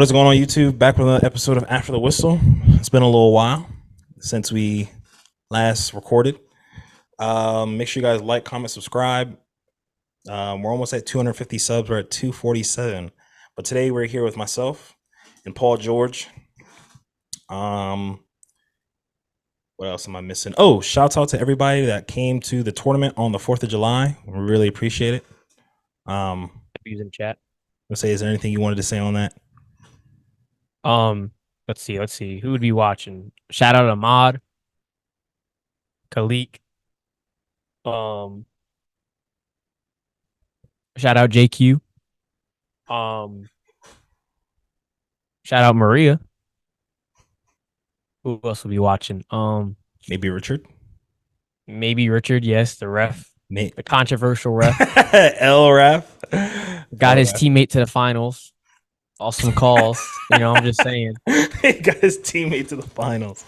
What is going on, YouTube? Back with another episode of After the Whistle. It's been a little while since we last recorded. Make sure you guys like, comment, subscribe. We're almost at 250 subs. We're at 247. But today we're here with myself and Paul George. What else am I missing? Oh, shouts out to everybody that came to the tournament on the 4th of July. We really appreciate it. Views in chat. Let's say, is there anything you wanted to say on that? Let's see. Who would be watching? Shout out to Ahmad, Khalik. Shout out JQ. Shout out Maria. Who else will be watching? Maybe Richard. Maybe Richard. Yes, the ref, the controversial ref. L ref Got his teammate to the finals. Awesome calls. I'm just saying. He got his teammate to the finals.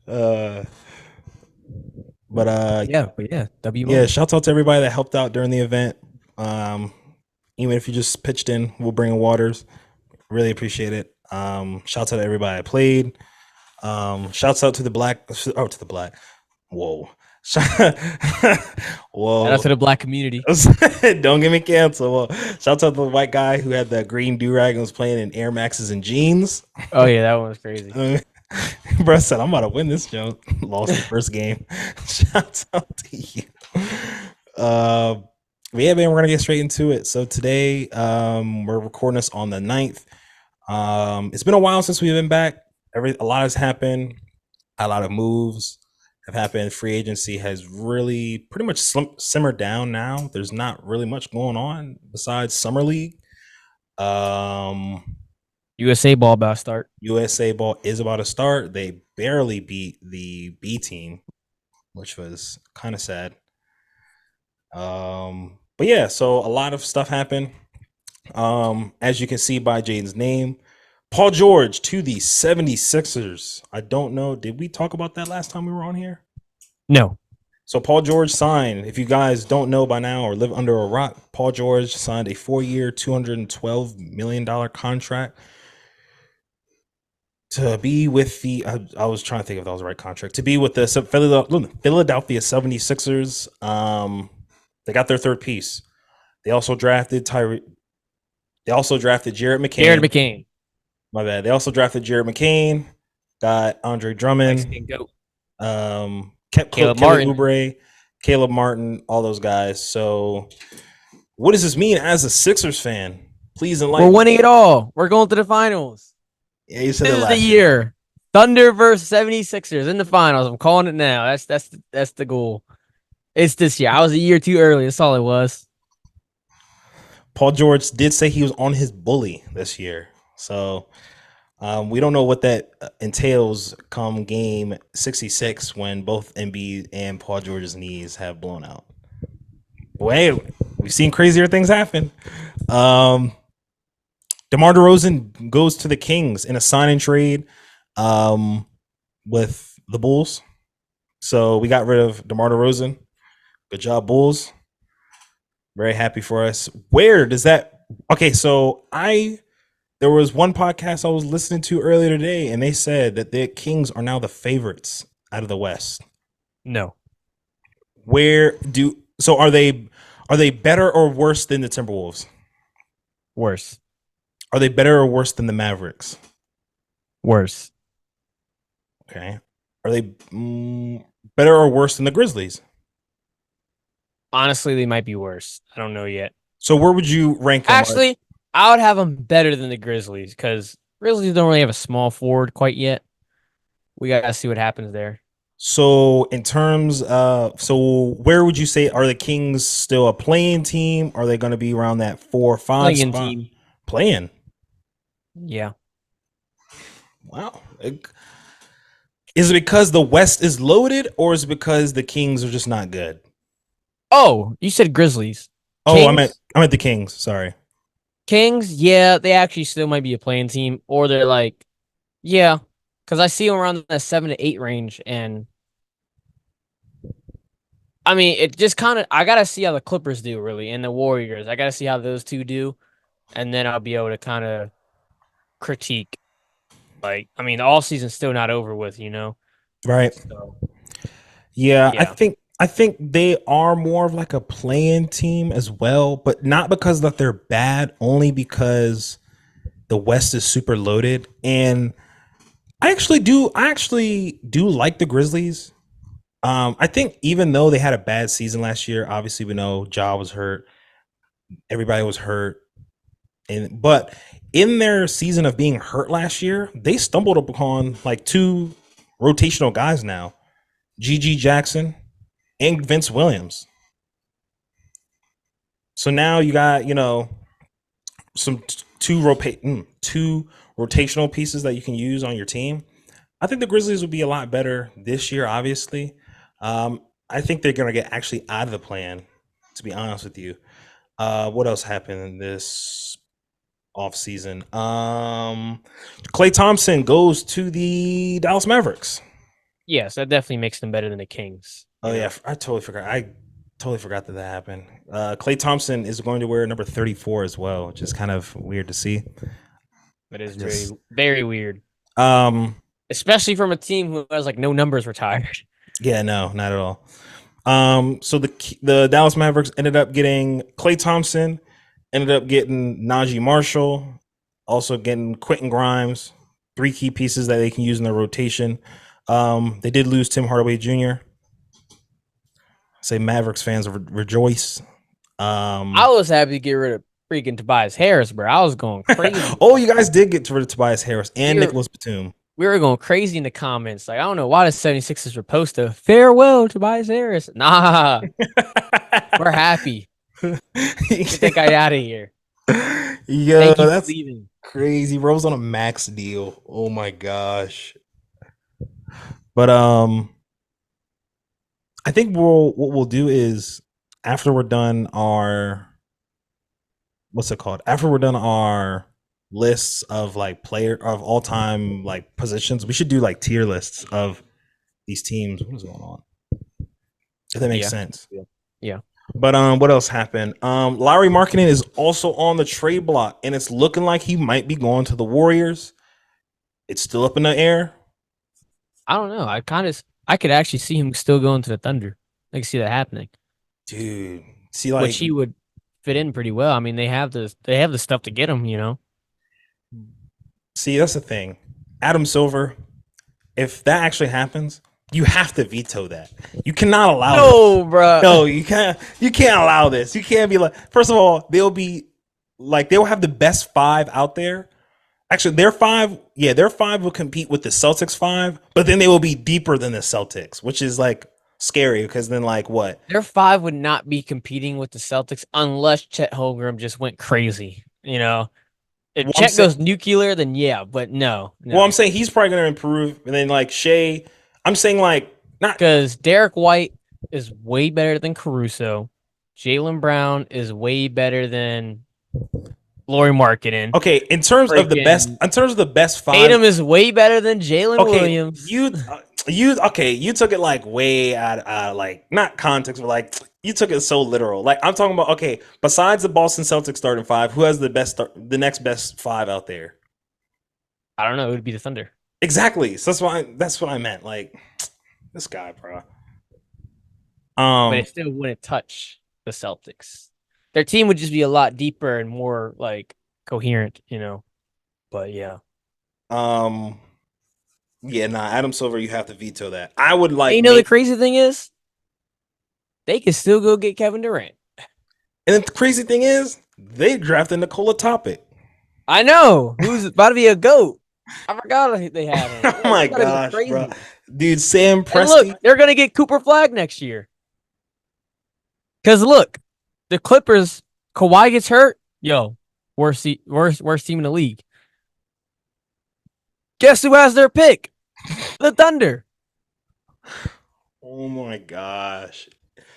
But yeah. Yeah, shouts out to everybody that helped out during the event. Even if you just pitched in, we'll bring waters. Really appreciate it. Shouts out to everybody that played. Shouts out to the black. Whoa. Whoa. Shout out to the black community. Don't get me canceled. Well, shouts out to the white guy who had the green do-rag and was playing in Air Maxes and jeans. Oh yeah, that one was crazy. Bro said, I'm about to win this joke. Lost the first game. Shouts out to you. Yeah, man, we're gonna get straight into it. So today, we're recording this on the 9th. It's been a while since we've been back. A lot has happened. A lot of moves have happened. Free agency has really pretty much simmered down now. There's not really much going on besides Summer League. USA ball about to start. USA ball is about to start. They barely beat the B team, which was kind of sad. But yeah, so a lot of stuff happened. As you can see by Jaden's name, Paul George to the 76ers. I don't know. Did we talk about that last time we were on here? No. So Paul George signed, if you guys don't know by now or live under a rock, Paul George signed a 4-year, $212 million contract to be with the, I was trying to think if that was the right contract, to be with the Philadelphia 76ers. They got their third piece. They also drafted Jared McCain. My bad. They also drafted Jared McCain. Got Andre Drummond. Kept Caleb Oubre, Caleb Martin, all those guys. So, what does this mean as a Sixers fan? Please enlighten. We're winning it all. We're going to the finals. Yeah, you said this is the year. Thunder versus 76ers in the finals. I'm calling it now. That's the goal. It's this year. I was a year too early. That's all it was. Paul George did say he was on his bully this year. So we don't know what that entails come game 66 when both Embiid and Paul George's knees have blown out. Wait, we've seen crazier things happen. DeMar DeRozan goes to the Kings in a sign and trade with the Bulls. So we got rid of DeMar DeRozan. Good job, Bulls. Very happy for us. Where does that? Okay, so there was one podcast I was listening to earlier today, and they said that the Kings are now the favorites out of the West. No. So are they better or worse than the Timberwolves? Worse. Are they better or worse than the Mavericks? Worse. Okay. Are they better or worse than the Grizzlies? Honestly, they might be worse. I don't know yet. So where would you rank them? Actually, I would have them better than the Grizzlies because Grizzlies don't really have a small forward quite yet. We got to see what happens there. So in terms of, where would you say, are the Kings still a playing team? Are they going to be around that 4 or 5 playing spot? Team? Playing. Yeah. Wow. Is it because the West is loaded, or is it because the Kings are just not good? Oh, you said Grizzlies. Oh, I meant the Kings. Sorry. Kings, yeah, they actually still might be a playing team, or they're like, yeah, because I see them around the 7 to 8 range, and I mean, it just kind of, I gotta see how the Clippers do really, and the Warriors. I gotta see how those two do, and then I'll be able to kind of critique. Like, I mean, the all season's still not over with, you know. Right. So Yeah, yeah, I think they are more of like a playing team as well, but not because that they're bad, only because the West is super loaded. And I actually do like the Grizzlies. I think even though they had a bad season last year, obviously we know Ja was hurt, everybody was hurt, and but in their season of being hurt last year, they stumbled upon like two rotational guys now, GG Jackson and Vince Williams. So now you got, some two rotational pieces that you can use on your team. I think the Grizzlies would be a lot better this year, obviously. I think they're going to get actually out of the plan, to be honest with you. What else happened in this offseason? Klay Thompson goes to the Dallas Mavericks. yes, that definitely makes them better than the Kings. Oh, you know? yeah. I totally forgot. I totally forgot that happened. Klay Thompson is going to wear number 34 as well, which is kind of weird to see. It is very Just, very weird, um, especially from a team who has like no numbers retired. yeah, no, not at all. So the Dallas Mavericks ended up getting Klay Thompson, ended up getting Najee Marshall, also getting Quentin Grimes, three key pieces that they can use in their rotation. They did lose Tim Hardaway Jr. Say Mavericks fans rejoice. I was happy to get rid of freaking Tobias Harris, bro. I was going crazy. Oh, you guys did get rid of Tobias Harris and Nicholas Batum. We were going crazy in the comments. Like, I don't know why the 76ers were post a farewell Tobias Harris. Nah, we're happy. Get that guy out of here. Yeah, Thank you that's for leaving. crazy. Rose on a max deal. Oh my gosh. But I think what we'll do is after we're done our what's it called? After we're done our lists of like player of all time like positions, we should do like tier lists of these teams. What is going on? If that makes sense. Yeah. But what else happened? Larry Markkinen is also on the trade block, and it's looking like he might be going to the Warriors. It's still up in the air. I don't know. I could actually see him still going to the Thunder. I can see that happening. Dude. See, like, Which he would fit in pretty well. I mean, they have the stuff to get him, you know. see, that's the thing. Adam Silver, if that actually happens, you have to veto that. You cannot allow No, bro. No, you can't allow this. You can't be like, first of all, they'll have the best five out there. Actually, their five will compete with the Celtics five, but then they will be deeper than the Celtics, which is like scary because then like what? Their five would not be competing with the Celtics unless Chet Holmgren just went crazy, you know. If Well, Chet goes nuclear, then yeah, but no. Well, I'm saying he's probably going to improve, and then like Shea, I'm saying like not because Derek White is way better than Caruso. Jaylen Brown is way better than Lauri Markkinen. Okay, in terms of the best five, Tatum is way better than Jalen Williams. You took it like way out like not context, but like you took it so literal. Like I'm talking about besides the Boston Celtics starting five, who has the next best five out there? I don't know. It would be the Thunder. Exactly. So that's what I meant. Like this guy, bro. But it still wouldn't touch the Celtics. Their team would just be a lot deeper and more like coherent, you know. But yeah. Yeah, Adam Silver, you have to veto that. I would like. And the crazy thing is, they can still go get Kevin Durant. And the crazy thing is, they drafted Nikola Topic. I know, who's about to be a GOAT. I forgot they had him. Oh my gosh, bro. Dude, Sam Presti. And look, they're gonna get Cooper Flag next year. Cause look, the Clippers, Kawhi gets hurt. Yo, worst team in the league. Guess who has their pick? The Thunder. Oh my gosh.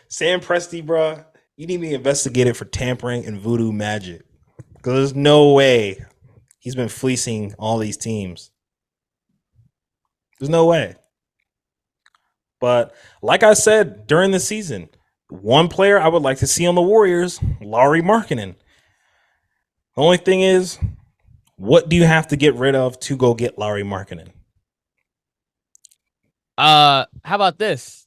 Sam Presti, bro, you need to be investigated for tampering and voodoo magic. Because there's no way he's been fleecing all these teams. There's no way. But like I said during the season, one player I would like to see on the Warriors, Lauri Markkinen. The only thing is, What do you have to get rid of to go get Lauri Markkanen? How about this?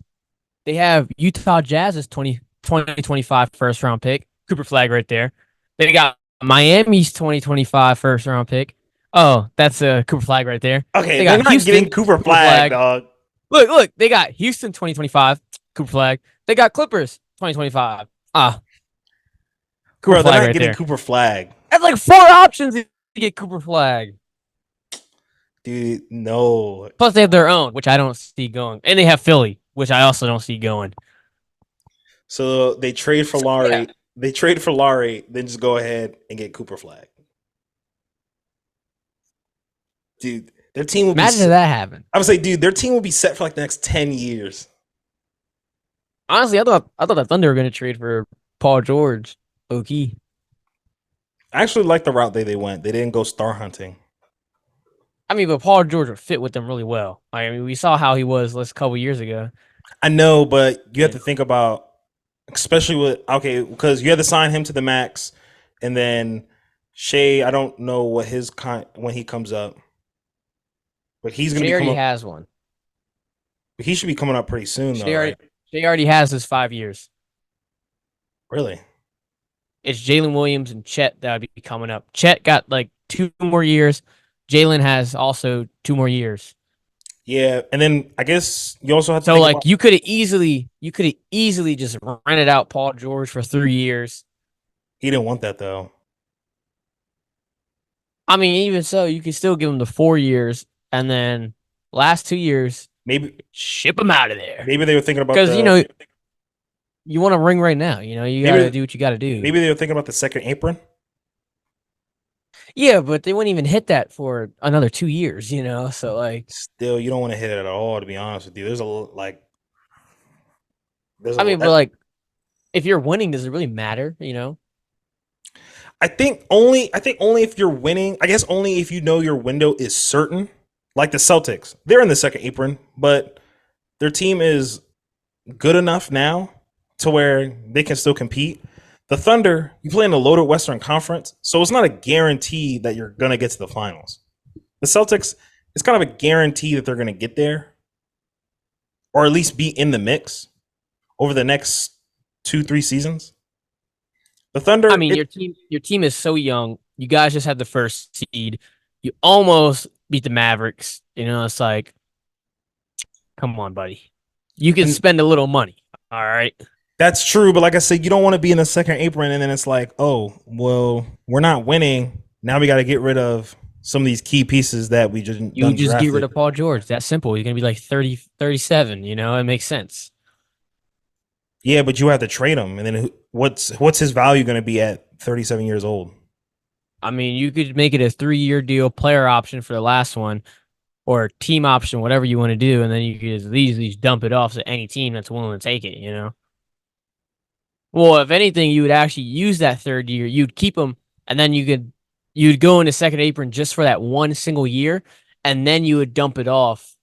They have Utah Jazz's 2025 first round pick, Cooper Flag right there. They got Miami's 2025 first round pick. Oh, that's a Cooper Flag right there. Okay, They they're got not Houston, getting Cooper Flag, dog. Look, they got Houston 2025, Cooper Flag. They got Clippers 2025. Cooper Bro, they're Flag not right getting there. Cooper Flag. That's like 4 options to get Cooper Flag. Dude, no. Plus, they have their own, which I don't see going. And they have Philly, which I also don't see going. So they trade for Lauri. Yeah. They trade for Lauri, then just go ahead and get Cooper Flag. Dude, their team will Imagine if that happened. I would say, dude, their team will be set for like the next 10 years. Honestly, I thought the Thunder were going to trade for Paul George. Okay. I actually like the route they went. They didn't go star hunting. I mean, but Paul George would fit with them really well. I mean, we saw how he was a couple years ago. I know, but you have to think about, especially with, because you have to sign him to the max, and then Shai, I don't know what his when he comes up, but he's going to be already has one. He should be coming up pretty soon, though. Shai already has his 5 years. Really? It's Jalen Williams and Chet that would be coming up. Chet got like 2 more years. Jalen has also 2 more years. Yeah, and then I guess you also have to. So like you could have easily just rented out Paul George for 3 years. He didn't want that though. I mean, even so, you could still give him the 4 years, and then last 2 years, maybe ship him out of there. Maybe they were thinking about because you want a ring right now. You got to do what you got to do. Maybe they were thinking about the second apron. Yeah, but they wouldn't even hit that for another 2 years, So like, still, you don't want to hit it at all. To be honest with you, there's but like, if you're winning, does it really matter? I think only if you're winning. I guess only if you know your window is certain. Like the Celtics, they're in the second apron, but their team is good enough now to where they can still compete. The Thunder, you play in the loaded Western Conference, so it's not a guarantee that you're going to get to the finals. The Celtics, it's kind of a guarantee that they're going to get there, or at least be in the mix over the next 2-3 seasons. The Thunder, I mean, your team is so young. You guys just had the first seed. You almost beat the Mavericks. It's like, come on, buddy. You can spend a little money. All right. That's true, but like I said, you don't want to be in the second apron and then it's like, oh, well, we're not winning. Now we got to get rid of some of these key pieces that we just get rid of Paul George. That's simple. He's going to be like 30, 37. It makes sense. Yeah, but you have to trade him, and then what's his value going to be at 37 years old? I mean, you could make it a 3-year deal, player option for the last one, or team option, whatever you want to do, and then you could just easily dump it off to any team that's willing to take it. Well, if anything, you would actually use that 3rd year. You'd keep him, and then you'd go into second apron just for that one single year, and then you would dump it off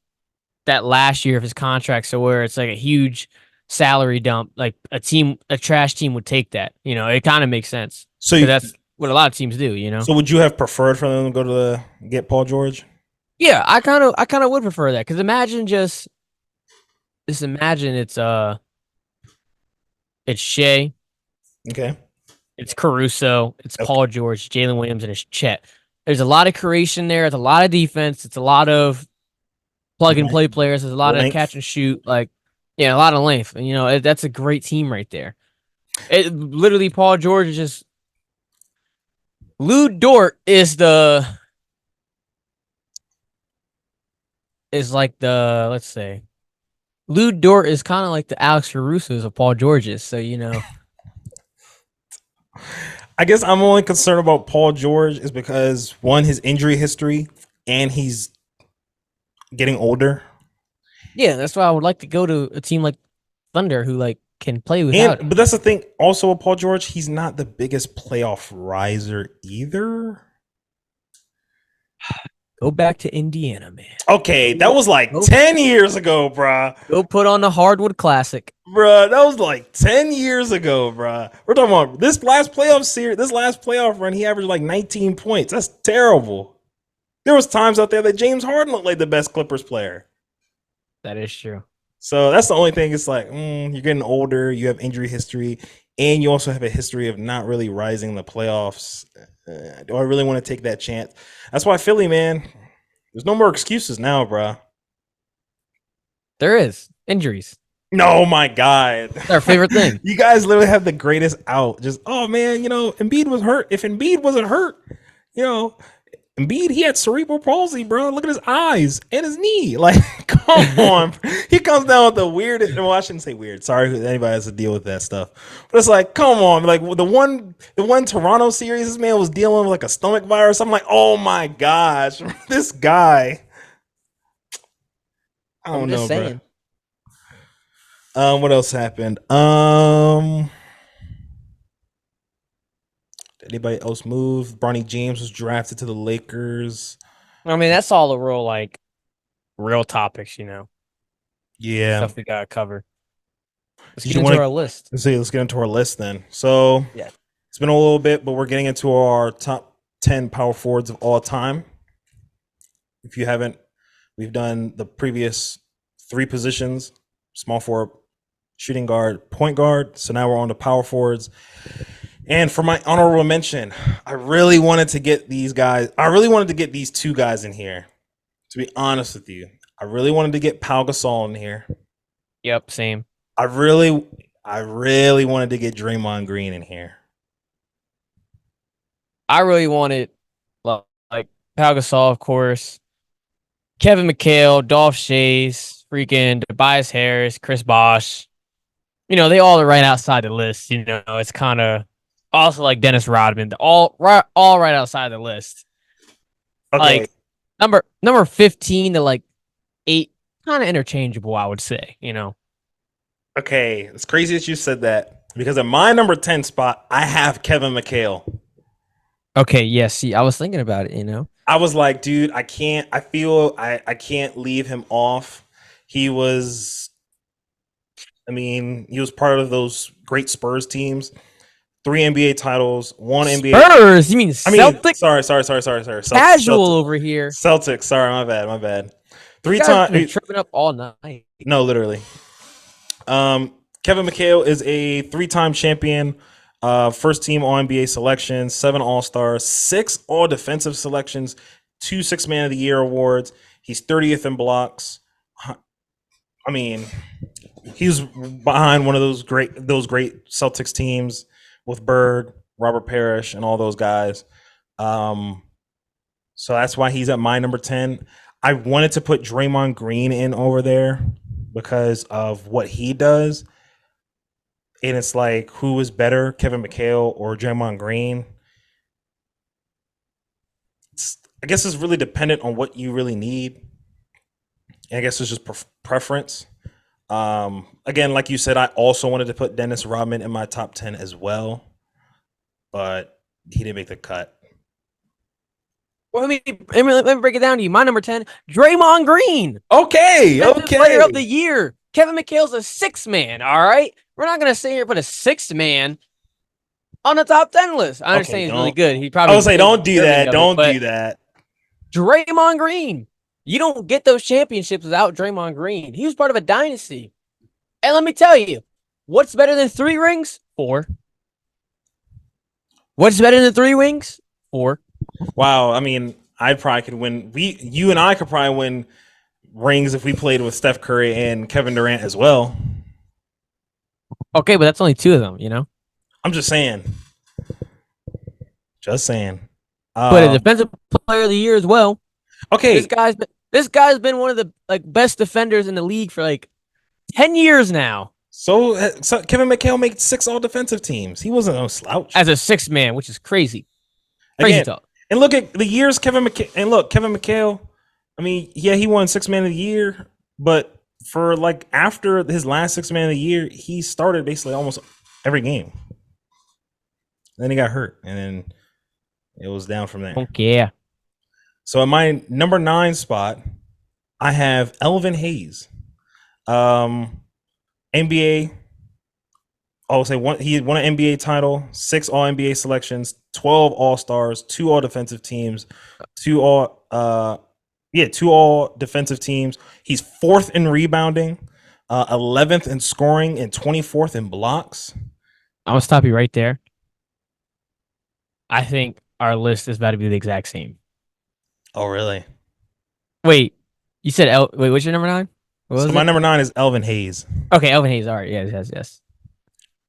that last year of his contract. So where it's like a huge salary dump, like a trash team would take that. It kind of makes sense. So that's what a lot of teams do. So would you have preferred for them to go to get Paul George? Yeah, I kind of would prefer that, because imagine it's Shai. Okay. It's Caruso. It's Paul George, Jalen Williams, and it's Chet. There's a lot of creation there. It's a lot of defense. It's a lot of plug and play players. There's a lot of catch and shoot. Like, a lot of length. And, that's a great team right there. It literally, Paul George is just. Lou Dort is let's say, Lou Dort is kind of like the Alex Caruso's of Paul George's. So, I guess I'm only concerned about Paul George is because, one, his injury history, and he's getting older. Yeah, that's why I would like to go to a team like Thunder who can play without him. But that's the thing. Also, with Paul George, he's not the biggest playoff riser either. Go back to Indiana, man. Okay, that was like Nope. 10 years ago, bruh. Go put on the Hardwood Classic. Bruh, that was like 10 years ago, bruh. We're talking about this last playoff run, he averaged like 19 points. That's terrible. There was times out there that James Harden looked like the best Clippers player. That is true. So that's the only thing. It's like you're getting older, you have injury history, and you also have a history of not really rising in the playoffs. Do I really want to take that chance? That's why Philly, man, there's no more excuses now, bruh. There is injuries. No, my God. It's our favorite thing. You guys literally have the greatest out. Just, oh, man, Embiid was hurt. If Embiid wasn't hurt, you know, Embiid, he had cerebral palsy, bro. Look at his eyes and his knee. Like, come on. He comes down with the weirdest. Well, I shouldn't say weird. Sorry if anybody has to deal with that stuff. But it's like, come on. Like the one Toronto series, this man was dealing with like a stomach virus. I'm like, oh my gosh, this guy. I don't know, bro. What else happened? Did anybody else move? Bronny James was drafted to the Lakers. I mean, that's all the real topics, Yeah. Stuff we gotta cover. Let's Did get into our list. Let's get into our list then. So Yeah. It's been a little bit, but we're getting into our top 10 power forwards of all time. If you haven't, we've done the previous 3 positions: small forward, shooting guard, point guard. So now we're on to power forwards. And for my honorable mention, I really wanted to get these guys. I really wanted to get these 2 guys in here. To be honest with you, I really wanted to get Pau Gasol in here. Yep, same. I really wanted to get Draymond Green in here. I really wanted like Pau Gasol, of course, Kevin McHale, Dolph Schayes, freaking Tobias Harris, Chris Bosh. They all are right outside the list. It's kind of also like Dennis Rodman, all right outside the list. Okay. Like number 15 to like 8, kind of interchangeable, I would say. Okay, it's crazy that you said that because at my number 10 spot, I have Kevin McHale. Okay, yeah, see, I was thinking about it, I was like, dude, I feel I can't leave him off. He was part of those great Spurs teams. 3 NBA titles, 1 NBA. Spurs? You mean Celtics? Sorry. Casual over here. Celtics. Sorry, my bad. 3 times tripping up all night. No, literally. Kevin McHale is a 3-time champion, first team All NBA selections, 7 All-Stars, 6 All Defensive selections, 2 Sixth Man of the Year awards. He's 30th in blocks. I mean, he's behind one of those great Celtics teams with Bird, Robert Parrish, and all those guys. So that's why he's at my number 10. I wanted to put Draymond Green in over there because of what he does. And it's like, who is better, Kevin McHale or Draymond Green? I guess it's really dependent on what you really need. And I guess it's just preference. Again, like you said, I also wanted to put Dennis Rodman in my top 10 as well, but he didn't make the cut. Well, let me break it down to you. My number 10, Draymond Green. Okay. Player of the year. Kevin McHale's a 6th man, all right? We're not going to sit here and put a 6th man on the top 10 list. I understand he's really good. He probably. I would say, don't do that. Don't do that. Draymond Green. You don't get those championships without Draymond Green. He was part of a dynasty. And let me tell you, what's better than 3 rings? 4. What's better than 3 rings? 4. Wow. I mean, I probably could win. You and I could probably win rings if we played with Steph Curry and Kevin Durant as well. Okay, but that's only 2 of them, I'm just saying. But a defensive player of the year as well. Okay. This guy's been one of the best defenders in the league for 10 years now. So Kevin McHale made 6 all defensive teams. He wasn't no slouch. As a 6th man, which is crazy. Crazy talk. And look at the years Kevin McHale, I mean, yeah, he won 6th man of the year, but for after his last 6th man of the year, he started basically almost every game. Then he got hurt, and then it was down from there. Okay. So in my number 9 spot, I have Elvin Hayes. NBA. I would say he won an NBA title, 6 All NBA selections, 12 All Stars, 2 All Defensive teams, 2 All Defensive teams. He's 4th in rebounding, 11th in scoring, and 24th in blocks. I'm gonna stop you right there. I think our list is about to be the exact same. Oh, really? Wait, you said wait, what's your number 9? So my number 9 is Elvin Hayes. Okay, Elvin Hayes. All right, yes.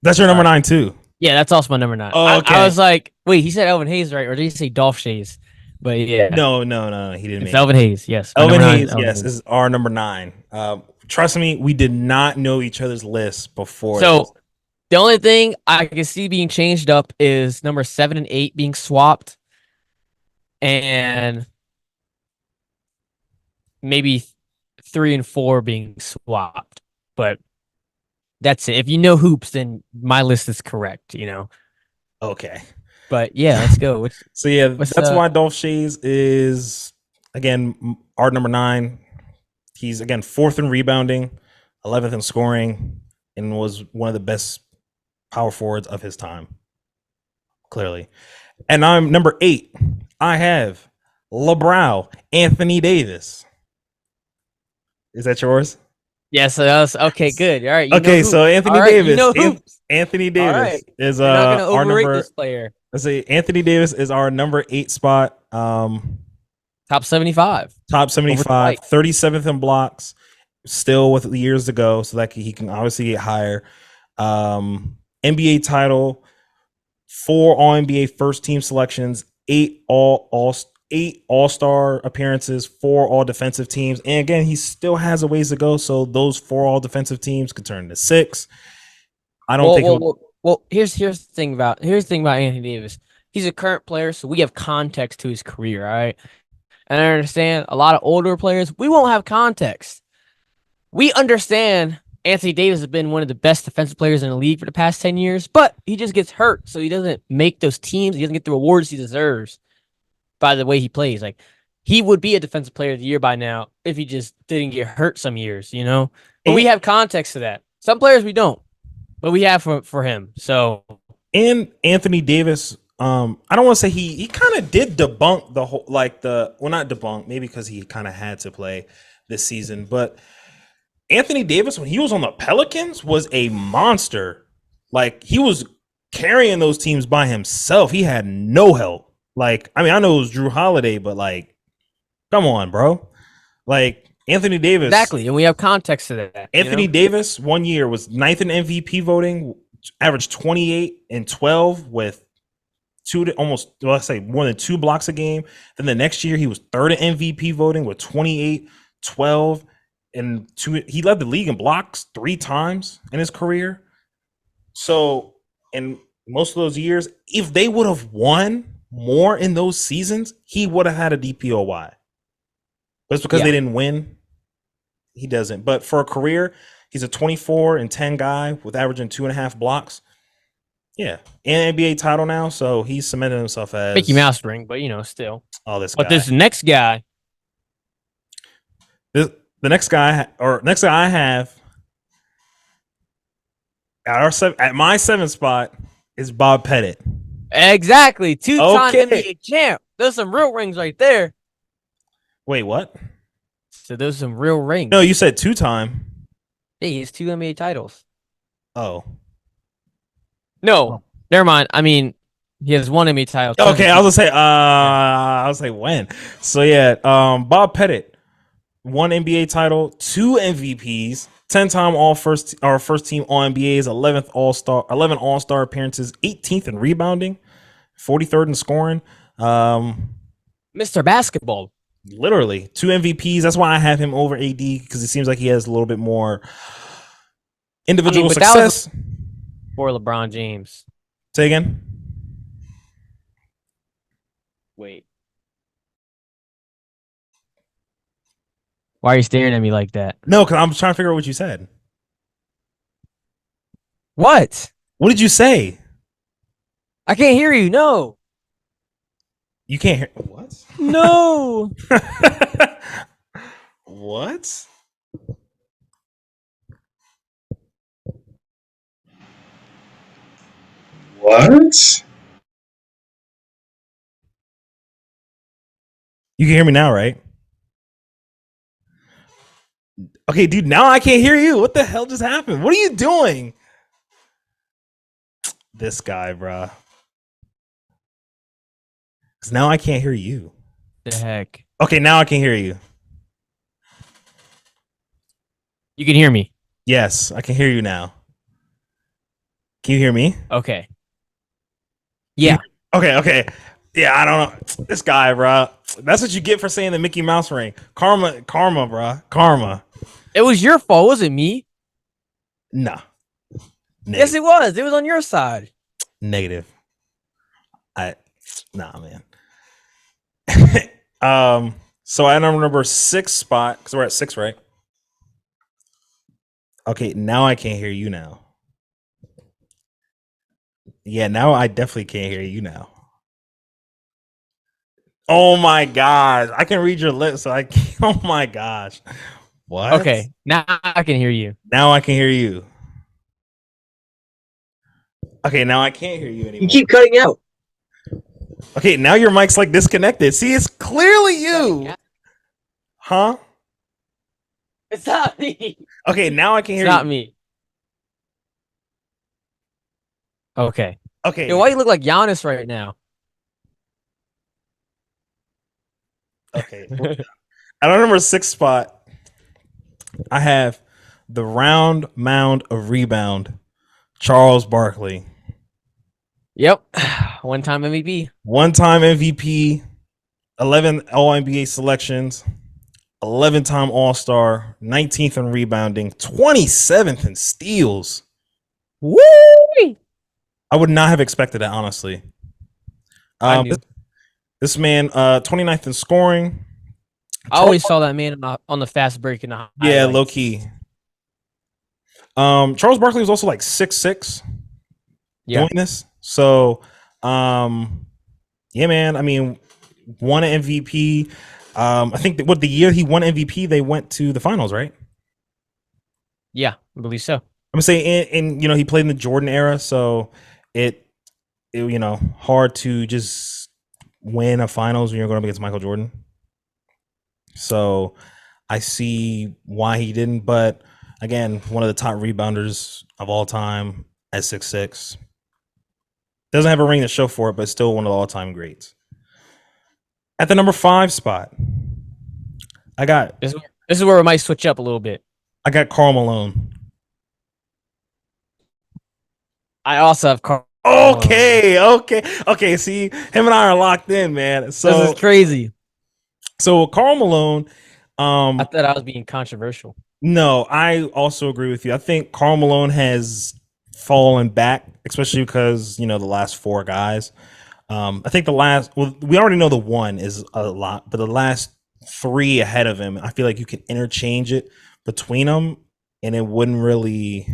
That's your number 9 too. Yeah, that's also my number 9. Oh, okay. I was like, wait, he said Elvin Hayes, right? Or did he say Dolph Shays? But yeah, No, he didn't. it's Elvin Hayes. Yes, Elvin Hayes. Yes, is our number 9. Trust me, we did not know each other's lists before. So the only thing I can see being changed up is number 7 and 8 being swapped, and maybe 3 and 4 being swapped. But that's it. If you know hoops, then my list is correct. Okay. But yeah, let's go. So yeah, that's why Dolph Shays is again our number 9. He's again 4th in rebounding, 11th in scoring, and was one of the best power forwards of his time. Clearly. And I'm number 8. I have LeBrow Anthony Davis. Is that yours? Yes, okay, good. All right. Okay, so Anthony Davis. Anthony Davis right. is You're not gonna our overrate number. this player. Let's say Anthony Davis is our number 8 spot. Top 75. Top 75, 37th in blocks, still with years to go, so that he can obviously get higher. NBA title, 4 All NBA first team selections, 8 All-Star appearances, 4 All Defensive teams, and again, he still has a ways to go. So those 4 All Defensive teams could turn into 6. I don't think. Well, here's the thing about Anthony Davis. He's a current player, so we have context to his career. All right. And I understand a lot of older players, we won't have context. We understand Anthony Davis has been one of the best defensive players in the league for the past 10 years, but he just gets hurt. So he doesn't make those teams. He doesn't get the rewards he deserves by the way he plays. Like, he would be a defensive player of the year by now if he just didn't get hurt some years, But we have context to that. Some players we don't, but we have for him. So, and Anthony Davis, I don't want to say he kind of did debunk the whole, not debunk, maybe because he kind of had to play this season, but Anthony Davis, when he was on the Pelicans, was a monster. Like, he was carrying those teams by himself. He had no help. Like, I mean, I know it was Drew Holiday, but like, come on, bro. Like, Anthony Davis. Exactly, and we have context to that. Anthony Davis, 1 year, was 9th in MVP voting, averaged 28 and 12 with more than 2 blocks a game. Then the next year, he was 3rd in MVP voting with 28, 12, and 2. He led the league in blocks 3 times in his career. So, in most of those years, if they would have won more in those seasons, he would have had a DPOY. But it's because they didn't win. He doesn't. But for a career, he's a 24 and 10 guy with averaging 2.5 blocks. Yeah, and NBA title now, so he's cemented himself as Mickey Mouse ring, but still. Oh, this but guy. This next guy. The next guy I have at my 7th spot is Bob Pettit. Exactly, 2-time NBA champ. There's some real rings right there. Wait, what? So those are some real rings. No, you said 2-time. Yeah, he has 2 NBA titles. Oh. No, never mind. I mean, he has 1 NBA title. Okay, I was gonna say, when. So yeah, Bob Pettit, 1 NBA title, 2 MVPs, 10-time first team All NBAs, 11 All-Star appearances, 18th in rebounding, 43rd in scoring. Mr. Basketball. Literally 2 MVPs. That's why I have him over AD, because it seems like he has a little bit more individual success. For LeBron James. Say again. Wait. Why are you staring at me like that? No, because I'm trying to figure out what you said. What? What did you say? I can't hear you. No. You can't hear what? No. What? What? You can hear me now, right? Okay, dude, now I can't hear you. What the hell just happened? What are you doing? This guy, bruh. Because now I can't hear you. The heck. Okay, now I can hear you. You can hear me. Yes, I can hear you now. Can you hear me? Okay. Yeah. Okay. Yeah, I don't know. This guy, bruh. That's what you get for saying the Mickey Mouse ring. Karma, bruh. Karma. It was your fault, it wasn't me. Nah. Yes, it was. It was on your side. Negative. Nah, man. So I number 6 spot, because we're at 6, right? Okay, now I can't hear you now. Yeah, now I definitely can't hear you now. Oh my gosh. I can read your lips, so I can't. Oh my gosh. What? Okay. Now I can hear you. Now I can hear you. Okay, now I can't hear you anymore. You keep cutting out. Okay, now your mic's like disconnected. See, it's clearly you. Huh? It's not me. Okay, now I can hear It's not you. me. Okay. Okay. Yo, why you look like Giannis right now? Okay. At our number 6 spot, I have the round mound of rebound, Charles Barkley. Yep. One-time MVP. One-time MVP, 11 All-NBA selections, 11-time All-Star, 19th in rebounding, 27th in steals. Woo! I would not have expected that, honestly. I knew. This man, 29th in scoring. I always saw that man on the fast break in the Yeah, highlights. low key. Charles Barkley was also like 6'6", doing this. So, yeah, man. I mean, won an MVP. I think that the year he won MVP, they went to the finals, right? Yeah, I believe so. I'm gonna say, in he played in the Jordan era, so it hard to just win a finals when you're going up against Michael Jordan. So I see why he didn't, but again, one of the top rebounders of all time at 6'6". Doesn't have a ring to show for it, but still one of the all-time greats. At the number 5 spot, I got this is where we might switch up a little bit. I got Karl Malone. I also have Karl. Okay. See, him and I are locked in, man. So this is crazy. So Karl Malone, I thought I was being controversial. No, I also agree with you. I think Karl Malone has fallen back, especially because the last 4 guys. I think we already know the one is a lot, but the last 3 ahead of him, I feel like you can interchange it between them, and it wouldn't really.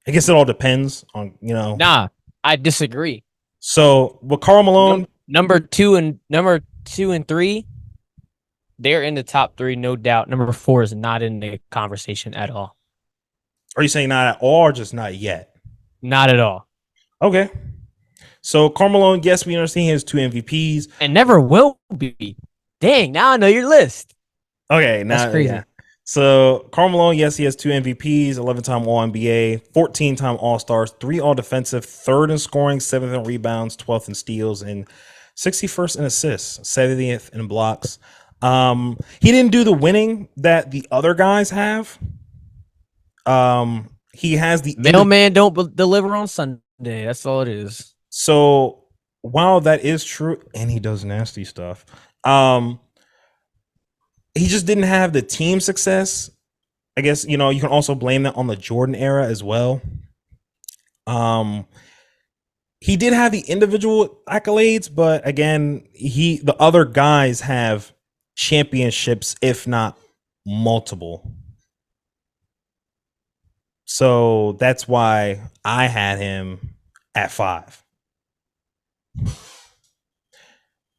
I guess it all depends on Nah, I disagree. So with Karl Malone, number 2 and 3, they're in the top 3, no doubt. Number 4 is not in the conversation at all. Are you saying not at all, or just not yet? Not at all. Okay. So Karl Malone, yes, we understand he has 2 MVPs. And never will be. Dang, now I know your list. Okay, that's crazy. Yeah. So Karl Malone, yes, he has 2 MVPs, 11-time All-NBA, 14-time All-Stars, 3 All-Defensive, 3rd in scoring, 7th in rebounds, 12th in steals, and 61st in assists, 70th in blocks. He didn't do the winning that the other guys have. He has the mailman don't deliver on Sunday. That's all it is. So while that is true, and he does nasty stuff, he just didn't have the team success. I guess you can also blame that on the Jordan era as well. He did have the individual accolades, but again, the other guys have championships, if not multiple. So that's why I had him at 5.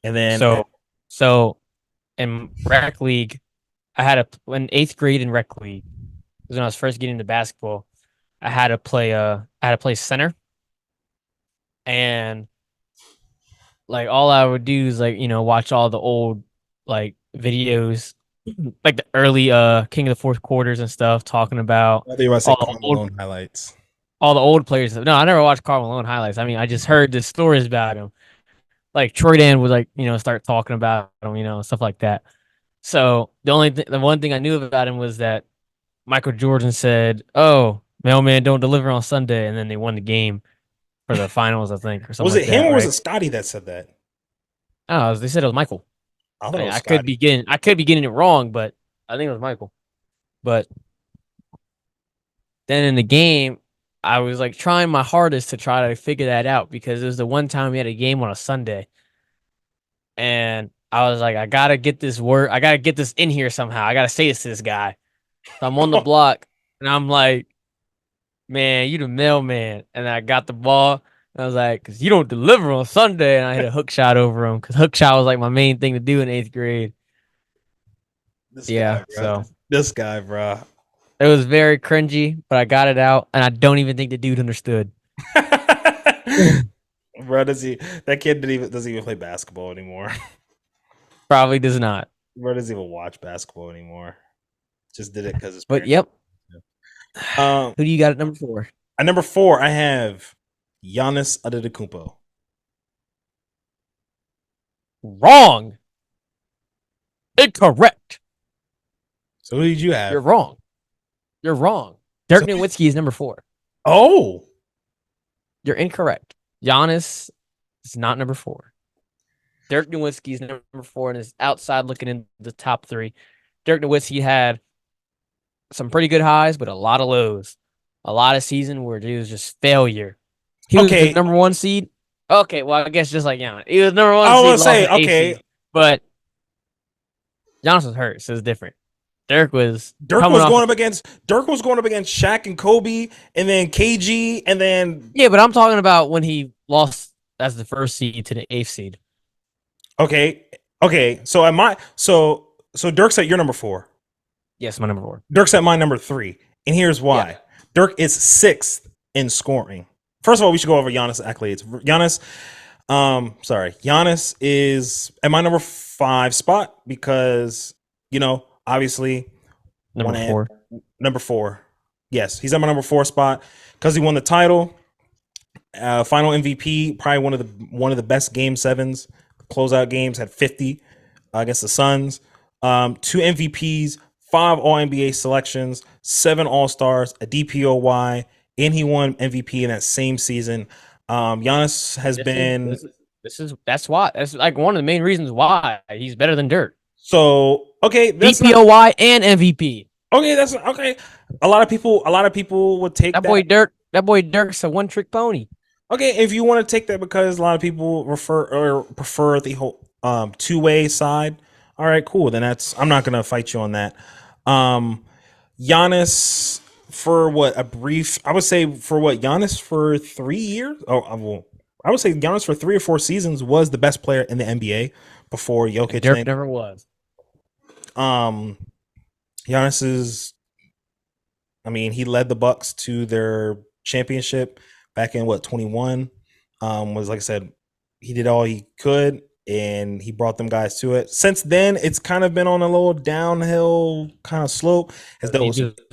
And then So in rec league, I had in 8th grade in rec league, was when I was first getting into basketball. I had to play center, and like all I would do is like watch all the old like videos, like the early King of the Fourth Quarters and stuff, talking about I think I said all Karl the old Malone highlights. all the old players. No, I never watched Karl Malone highlights. I mean, I just heard the stories about him. Like Troy Dan would like start talking about him, stuff like that. So the one thing I knew about him was that Michael Jordan said, "Oh, mailman don't deliver on Sunday," and then they won the game for the finals, I think, or something Was like it him that, or was right? it Scotty that said that? Oh, they said it was Michael. I thought it was I could Scotty. be getting it wrong, but I think it was Michael. But then in the game, I was like trying my hardest to try to figure that out because it was the one time we had a game on a Sunday, and I was like, I gotta get this word, I gotta get this in here somehow. I gotta say this to this guy. So I'm on the block, and I'm like, man, you the mailman. And I got the ball. And I was like, because you don't deliver on Sunday. And I hit a hook shot over him because hook shot was like my main thing to do in 8th grade. This Yeah. guy, bro. So This guy, bro. it was very cringy, but I got it out. And I don't even think the dude understood. Bro, that kid doesn't even play basketball anymore. Probably does not. Bro doesn't even watch basketball anymore. Just did it because his But parents. yep. Um, Who do you got at number 4? at number 4, I have Giannis Antetokounmpo. Wrong. Incorrect. So who did you have? You're wrong. You're wrong. Dirk Nowitzki is number 4. Oh, You're incorrect. Giannis is not number 4. Dirk Nowitzki is number 4 and is outside looking in the top 3. Dirk Nowitzki had some pretty good highs, but a lot of lows. A lot of season where it was just failure. He was the number 1 seed. Okay, well, I guess just like Giannis. He was number 1 seed. I was say, okay. Seed, but Giannis was hurt, so it's different. Dirk was going up against Shaq and Kobe, and then KG, and then but I'm talking about when he lost as the 1st seed to the 8th seed. Okay. So Dirk's at your number 4. Yes, my number 4. Dirk's at my number 3, and here's why. Yeah. Dirk is 6th in scoring. First of all, we should go over Giannis' accolades. Giannis is at my number 5 spot because obviously number 4. Yes, he's at my number 4 spot because he won the title, final MVP, probably one of the best game 7s, closeout games, had 50 against the Suns, 2 MVPs, 5 All-NBA selections, 7 All-Stars, a DPOY, and he won MVP in that same season. Giannis has been. That's why. That's like one of the main reasons why he's better than Dirk. So okay, DPOY and MVP. Okay, that's okay. A lot of people would take that boy Dirk. That boy Dirk's a one-trick pony. Okay, if you want to take that because a lot of people prefer the whole two-way side. All right, cool. Then I'm not gonna fight you on that. Giannis for Giannis for 3 years. I would say Giannis for 3 or 4 seasons was the best player in the NBA before Jokic. Dirk never was. Giannis is. I mean, he led the Bucks to their championship back in 21. Was like I said, he did all he could. And he brought them guys to it. Since then, it's kind of been on a little downhill kind of slope. He's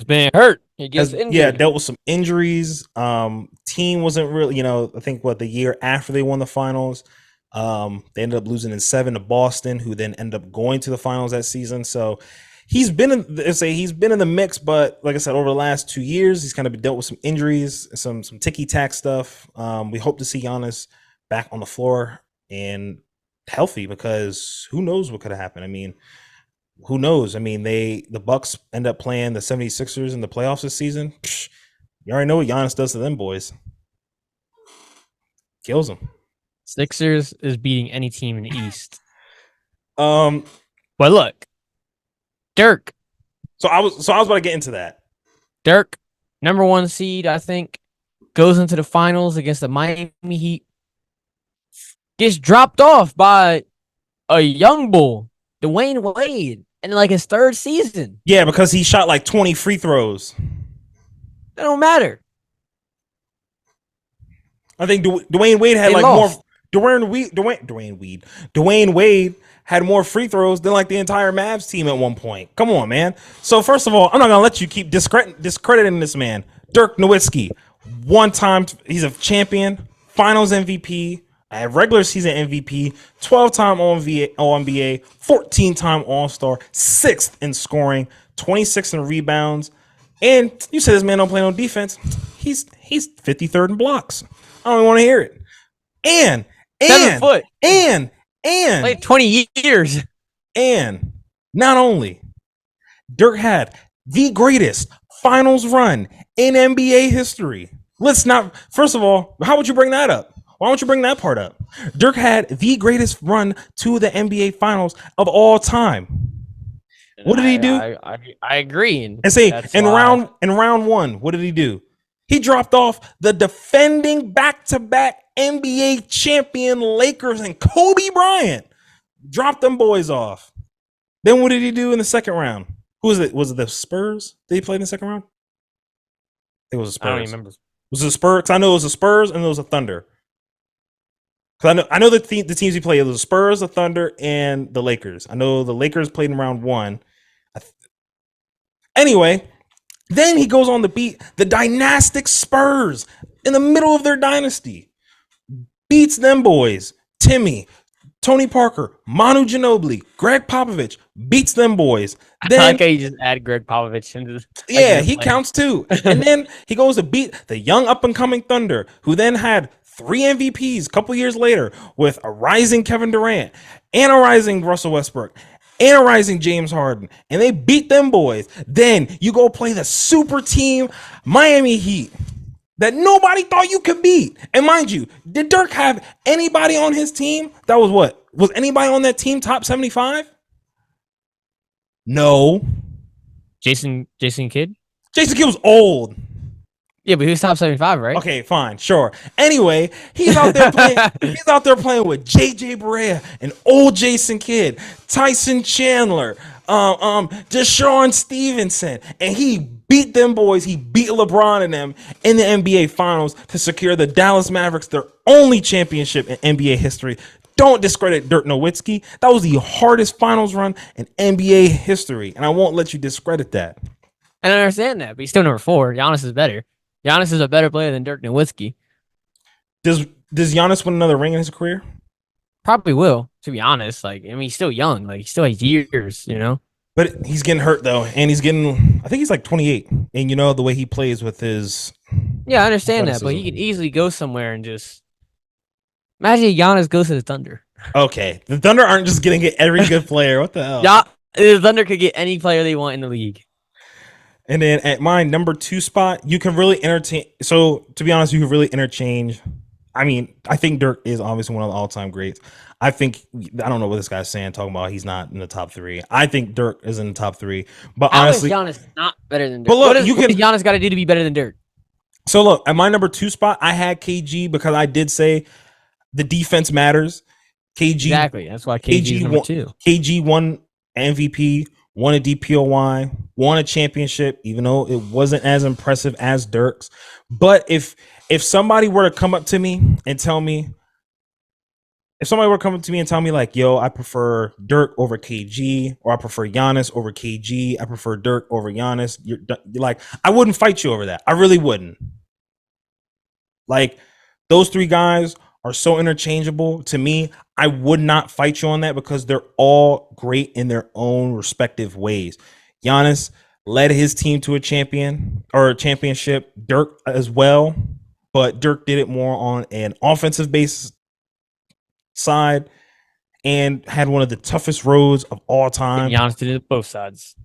been hurt. He gets injured. Yeah, dealt with some injuries. Team wasn't really, I think the year after they won the finals, they ended up losing in 7 to Boston, who then ended up going to the finals that season. So he's been in the mix, but like I said, over the last 2 years, he's kind of dealt with some injuries, some ticky-tack stuff. We hope to see Giannis back on the floor and healthy because who knows what could have happened. I mean, who knows? I mean, the Bucks end up playing the 76ers in the playoffs this season. You already know what Giannis does to them boys. Kills them. Sixers is beating any team in the East. But look, Dirk. So I was about to get into that. Dirk, number 1 seed, I think, goes into the finals against the Miami Heat. Gets dropped off by a young bull, Dwayne Wade, in like his third season. Yeah, because he shot like 20 free throws. That don't matter. I think Dwayne Wade had They like lost. more. Dwayne Wade had more free throws than like the entire Mavs team at one point. Come on, man. So first of all, I'm not gonna let you keep discrediting this man, Dirk Nowitzki. One time, he's a champion, Finals MVP, a regular season MVP, 12-time All-NBA, 14-time All-Star, 6th in scoring, 26 in rebounds, and you said this man don't play no defense. He's 53rd in blocks. I don't even want to hear it. And 7 foot. and Like 20 years. and not only Dirk had the greatest finals run in NBA history. Let's not, first of all, how would you bring that up? Why don't you bring that part up? Dirk had the greatest run to the NBA finals of all time. What did he do? I agree. And say in round one, what did he do? He dropped off the defending back-to-back NBA champion Lakers and Kobe Bryant. Dropped them boys off. Then what did he do in the second round? Who was it? Was it the Spurs? Did he play in the second round? It was the Spurs. I don't remember. Was it the Spurs? Because I know it was the Spurs and it was the Thunder. Because I know the teams he played. It was the Spurs, the Thunder, and the Lakers. I know the Lakers played in round one. Anyway, then he goes on to beat the dynastic Spurs in the middle of their dynasty. Beats them boys. Timmy, Tony Parker, Manu Ginobili, Greg Popovich, beats them boys. Then, I like how you just add Greg Popovich into this. Yeah, he counts too. And then he goes to beat the young up-and-coming Thunder, who then had 3 MVPs a couple years later with a rising Kevin Durant and a rising Russell Westbrook and a rising James Harden, and they beat them boys. Then you go play the super team Miami Heat that nobody thought you could beat. And mind you, did Dirk have anybody on his team that was what? Was anybody on that team top 75? No. Jason Kidd? Jason Kidd was old. Yeah, but he was top 75, right? Okay, fine, sure. Anyway, he's out there playing. He's out there playing with JJ Barea and old Jason Kidd, Tyson Chandler, Deshaun Stevenson, and he beat them boys. He beat LeBron and them in the NBA Finals to secure the Dallas Mavericks their only championship in NBA history. Don't discredit Dirk Nowitzki. That was the hardest finals run in NBA history, and I won't let you discredit that. And I understand that, but he's still number 4. Giannis is better. Giannis is a better player than Dirk Nowitzki. Does Giannis win another ring in his career? Probably will, to be honest. Like, I mean, he's still young. Like, he still has years, you know? But he's getting hurt, though. And I think he's like 28. And you know, the way he plays with his... Yeah, I understand that, but he could easily go somewhere and just... Imagine Giannis goes to the Thunder. Okay. The Thunder aren't just getting every good player. What the hell? Yeah, the Thunder could get any player they want in the league. And then at my number 2 spot, you can really entertain. So to be honest, you can really interchange. I mean, I think Dirk is obviously one of the all-time greats. I don't know what this guy's saying, talking about he's not in the top 3. I think Dirk is in the top 3. But honestly, how is Giannis not better than Dirk? But look, what does Giannis got to do to be better than Dirk? So look, at my number 2 spot, I had KG because I did say the defense matters. KG Exactly. That's why KG is number 2. KG won MVP, won a DPOY, won a championship, even though it wasn't as impressive as Dirk's. But if somebody were to come up to me and tell me, like, yo, I prefer Dirk over KG, or I prefer Giannis over KG, I prefer Dirk over Giannis, you're like, I wouldn't fight you over that. I really wouldn't. Like, those 3 guys are so interchangeable to me. I would not fight you on that because they're all great in their own respective ways. Giannis led his team to a championship. Dirk as well, but Dirk did it more on an offensive base side and had one of the toughest roads of all time. And Giannis did it both sides.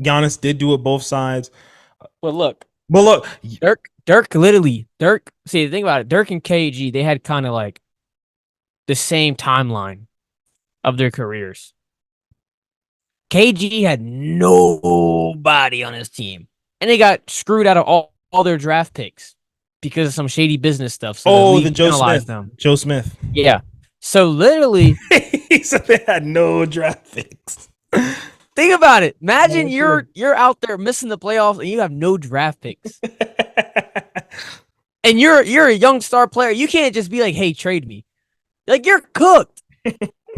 Giannis did do it both sides. But look, Dirk. See, the thing about it, Dirk and KG, they had kind of like the same timeline of their careers. KG had nobody on his team, and they got screwed out of all their draft picks because of some shady business stuff. So the Joe Smith. Them. Joe Smith. Yeah. So literally, He said they had no draft picks. think about it. Imagine No, sure. you're out there missing the playoffs and you have no draft picks. And you're a young star player. You can't just be like, "Hey, trade me." Like you're cooked.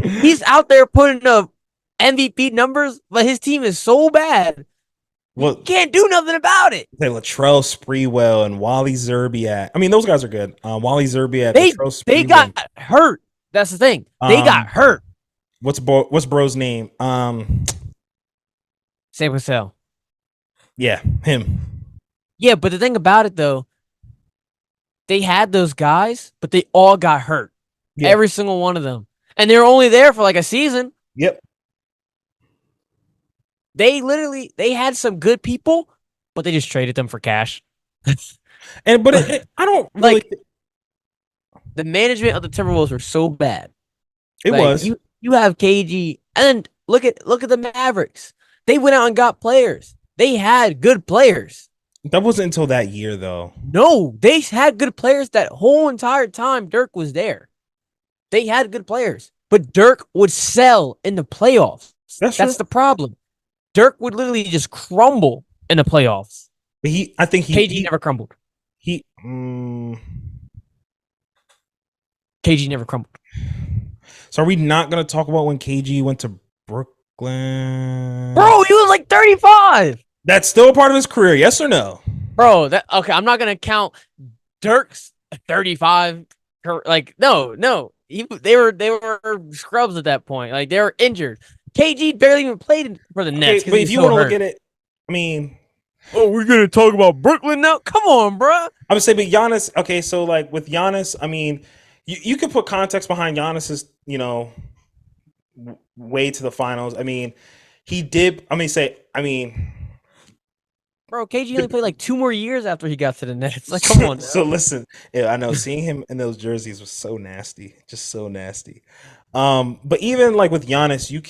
He's out there putting up MVP numbers, but his team is so bad. Well, Can't do nothing about it. Latrell Sprewell and Wally Zerbiak. I mean, those guys are good. Wally Zerbiak, They Latrell they Sprewell. got hurt. That's the thing. They got hurt. What's bro's name? Sam Cassell. Yeah, him. Yeah, but the thing about it though, they had those guys, but they all got hurt. Yeah. Every single one of them. And they're only there for like a season. Yep. They had some good people, but they just traded them for cash. And I don't really like the management of the Timberwolves were so bad. it Like, was. you have KG, and look at the Mavericks. They went out and got players. They had good players. That wasn't until that year though. No, they had good players that whole entire time Dirk was there. They had good players, but Dirk would sell in the playoffs. That's the problem. Dirk would literally just crumble in the playoffs. But I think KG never crumbled. KG never crumbled. So are we not going to talk about when KG went to Brooklyn? Bro, he was like 35. That's still a part of his career, yes or no? Bro, okay, I'm not going to count Dirk's 35. Like, no. They were scrubs at that point. Like, they were injured. KG barely even played for the Nets. But if you want to look at it, I mean, we're gonna talk about Brooklyn now. Come on, bro. I would say, but Giannis. Okay, so like with Giannis, I mean, you could put context behind Giannis's, way to the finals. I mean, he did. Bro, KG only played like 2 more years after he got to the Nets. Like, come on. So listen, yeah, I know seeing him in those jerseys was so nasty, just so nasty. But even like with Giannis, you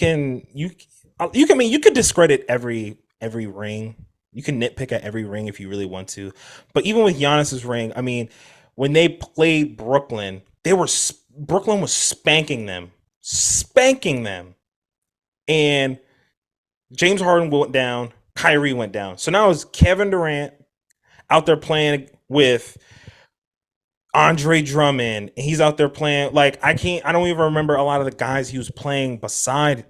could discredit every ring. You can nitpick at every ring if you really want to. But even with Giannis's ring, I mean, when they played Brooklyn, Brooklyn was spanking them, and James Harden went down, Kyrie went down. So now it's Kevin Durant out there playing with Andre Drummond. He's out there playing like I don't even remember a lot of the guys he was playing beside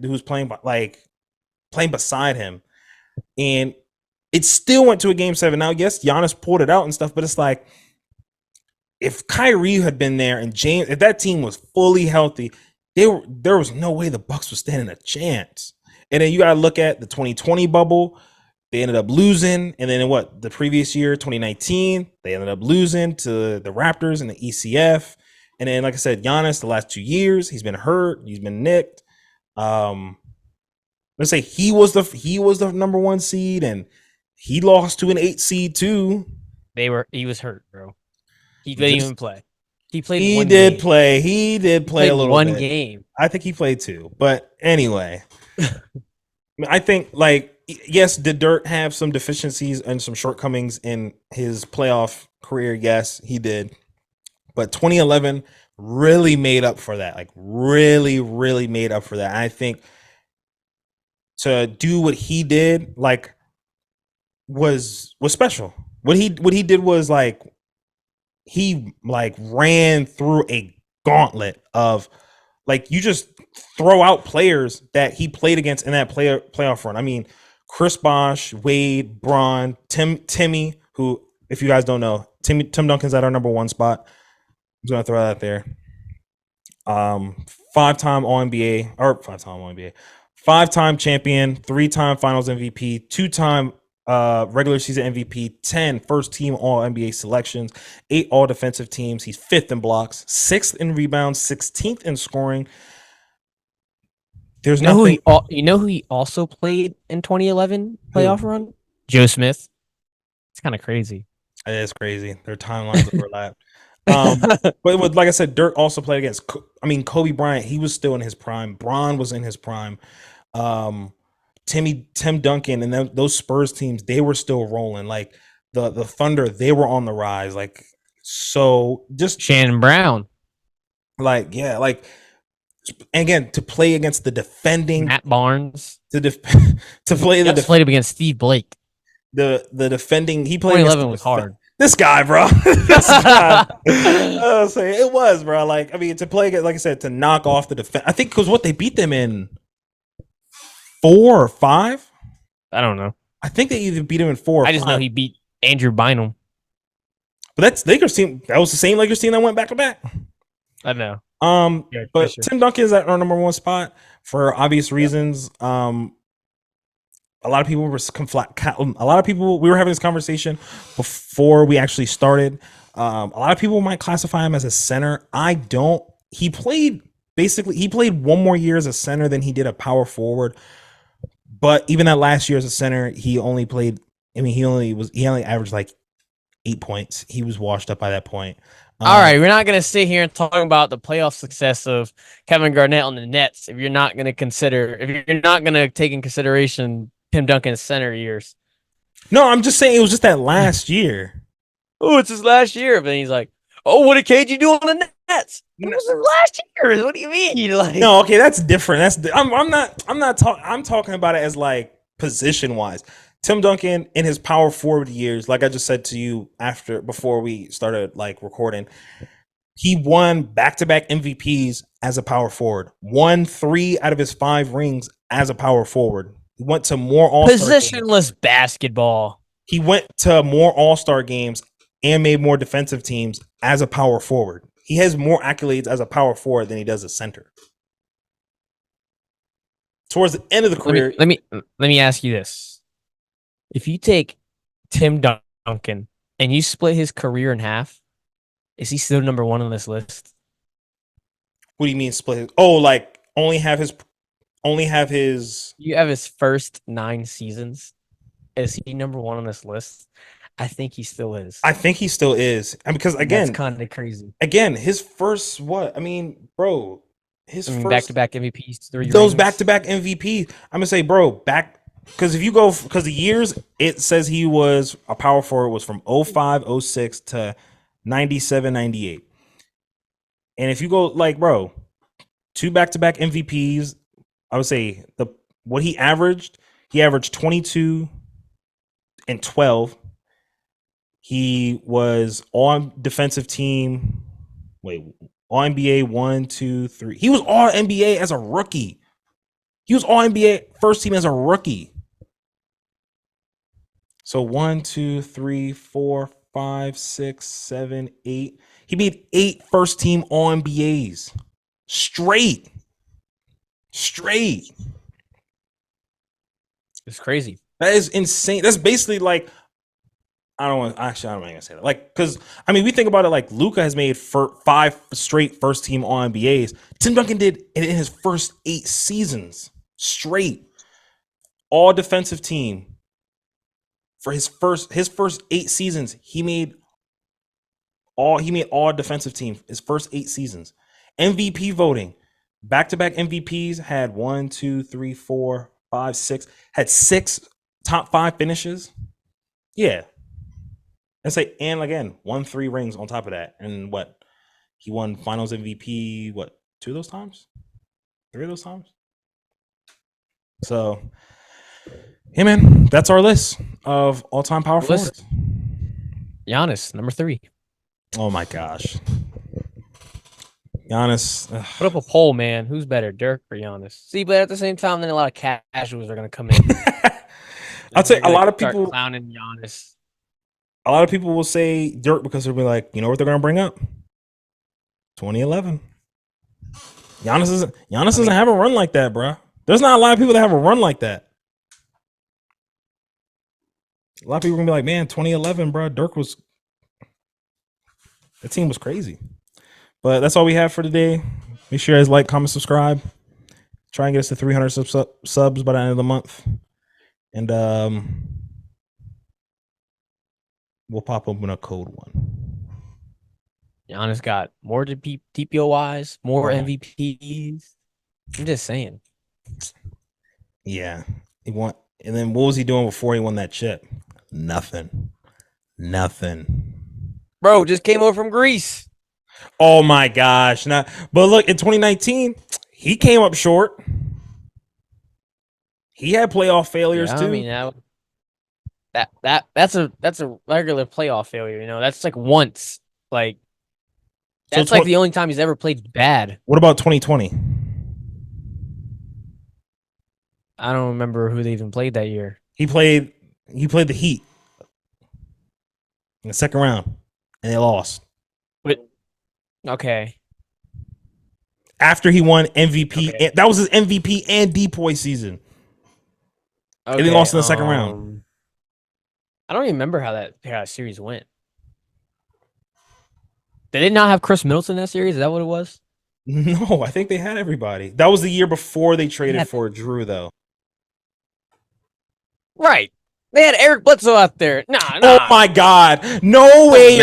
him. And it still went to a game 7. Now, yes, Giannis pulled it out and stuff, but it's like if Kyrie had been there and James, if that team was fully healthy, there was no way the Bucks was standing a chance. And then you got to look at the 2020 bubble. They ended up losing. And then the previous year, 2019, they ended up losing to the Raptors in the ECF. And then, like I said, Giannis, the last 2 years, he's been hurt. He's been nicked. Let's say he was the number 1 seed and he lost to an 8 seed too. He was hurt, bro. He didn't even play. He played. He did play. He did play a little one bit. game. I think he played 2. But anyway, I think yes, did Dirk have some deficiencies and some shortcomings in his playoff career? Yes, he did. But 2011 really made up for that. Like really, really made up for that. And I think to do what he did, was special. What he did was he ran through a gauntlet of you just throw out players that he played against in that playoff run. I mean, Chris Bosh, Wade, Braun, Timmy, who, if you guys don't know, Tim Duncan's at our number 1 spot. I'm gonna throw that out there. 5-time All-NBA, or 5-time All-NBA, 5-time champion, 3-time Finals MVP, 2-time regular season MVP, 10 first-team All-NBA selections, 8 All-Defensive teams. He's 5th in blocks, 6th in rebounds, 16th in scoring. There's nothing. You know who he also played in 2011 playoff run? Joe Smith. It's kind of crazy. It is crazy. Their timelines overlap. But like I said, Dirk also played against. Kobe Bryant. He was still in his prime. Bron was in his prime. Tim Duncan and those Spurs teams, they were still rolling. Like the Thunder, they were on the rise. So just Shannon Brown. And again, to play against the defending Matt Barnes. to play He also played up against Steve Blake. the defending. He played 2011 was hard. This guy, bro. This guy. I was saying it was, bro. Like, I mean, to play against, like I said, to knock off the defense. I think because what they beat them in 4 or 5. I don't know. I think they either beat him in 4 or 5. I just know he beat Andrew Bynum. But that's Lakers team. That was the same Lakers team that went back to back. I know. Yeah, but sure. Tim Duncan is at our number 1 spot for obvious reasons. A lot of people were we were having this conversation before we actually started. A lot of people might classify him as a center. I don't. He played 1 more year as a center than he did a power forward. But even that last year as a center, he only averaged like 8 points. He was washed up by that point. All right, we're not going to sit here and talk about the playoff success of Kevin Garnett on the Nets if you're not going to take in consideration Tim Duncan's center years. No, I'm just saying it was just that last year. Oh, it's his last year. But he's like, oh, what did KG do on the Nets? It was his last year. What do you mean? Like, no, okay, that's different. I'm talking about it as like position wise. Tim Duncan in his power forward years, like I just said to you before we started like recording, he won back-to-back MVPs as a power forward. Won 3 out of his 5 rings as a power forward. He went to more all-star positionless games. Basketball. He went to more all-star games and made more defensive teams as a power forward. He has more accolades as a power forward than he does as center. Towards the end of the career, let me ask you this. If you take Tim Duncan and you split his career in half, is he still number 1 on this list? What do you mean split? Like only have his. You have his first 9 seasons. Is he number 1 on this list? I think he still is. I think he still is, and because again, that's kind of crazy. Again, his first what? I mean, bro, his first back-to-back MVPs. 3 those rings. Back-to-back MVP. I'm gonna say, bro, back. Because if you go, because the years, it says he was a power forward was from 05, 06 to 97, 98. And if you go like, bro, 2 back-to-back MVPs, I would say what he averaged 22 and 12. He was on defensive team. All NBA 1, 2, 3. He was all NBA as a rookie. He was all NBA first team as a rookie. So 1, 2, 3, 4, 5, 6, 7, 8. He made 8 first team All NBAs. Straight. It's crazy. That is insane. That's basically like, I'm not gonna say that. Like, because I mean, we think about it like Luka has made 5 straight first team All NBAs. Tim Duncan did it in his first 8 seasons straight. All defensive team. For his first 8 seasons, he made all defensive team his first 8 seasons. MVP voting, back-to-back MVPs had 1, 2, 3, 4, 5, 6, had 6 top 5 finishes. Yeah. And again, won 3 rings on top of that. And what? He won finals MVP, 2 of those times? 3 of those times? So, hey man, that's our list of all-time power forwards. Giannis, number 3. Oh my gosh. Giannis. Put up a poll, man. Who's better, Dirk or Giannis? See, but at the same time, then a lot of casuals are going to come in. I'll say a lot of people clowning Giannis. A lot of people will say Dirk because they'll be like, you know what they're going to bring up? 2011. Giannis doesn't have a run like that, bro. There's not a lot of people that have a run like that. A lot of people are going to be like, man, 2011, bro, that team was crazy. But that's all we have for today. Make sure you guys like, comment, subscribe. Try and get us to 300 subs by the end of the month. And we'll pop open a code 1. Giannis got more DPOIs, more MVPs. I'm just saying. Yeah. And then what was he doing before he won that chip? Nothing. Bro, just came over from Greece. Oh my gosh. But look, in 2019, He came up short. He had playoff failures too. I mean, that's a regular playoff failure. You know, that's like once. Like that's like the only time he's ever played bad. What about 2020? I don't remember who they even played that year. He played the Heat in the second round, and they lost. But okay. After he won MVP, that was his MVP and DPOY season. Okay, And they lost in the second round. I don't even remember how that series went. Did they not have Chris Middleton in that series? Is that what it was? No, I think they had everybody. That was the year before they traded for Drew, though. Right. They had Eric Bledsoe out there. Nah. Oh my God. No way.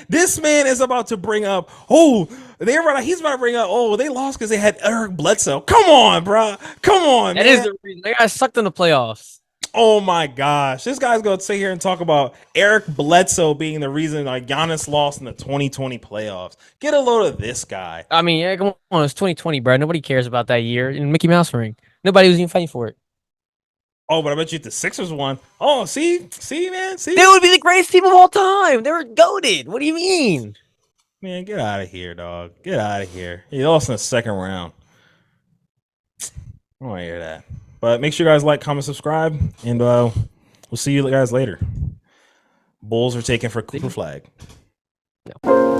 This man is about to bring up, he's about to bring up, they lost because they had Eric Bledsoe. Come on, bro. Come on, man. That is the reason. They got sucked in the playoffs. Oh my gosh. This guy's going to sit here and talk about Eric Bledsoe being the reason like Giannis lost in the 2020 playoffs. Get a load of this guy. I mean, yeah, come on. It's 2020, bro. Nobody cares about that year in Mickey Mouse ring. Nobody was even fighting for it. Oh, but I bet you the Sixers won. Oh, see, man, see. They would be the greatest team of all time. They were goated. What do you mean? Man, get out of here, dog. Get out of here. He lost in the second round. I don't want to hear that. But make sure you guys like, comment, subscribe, and we'll see you guys later. Bulls are taking for Cooper Flag. No.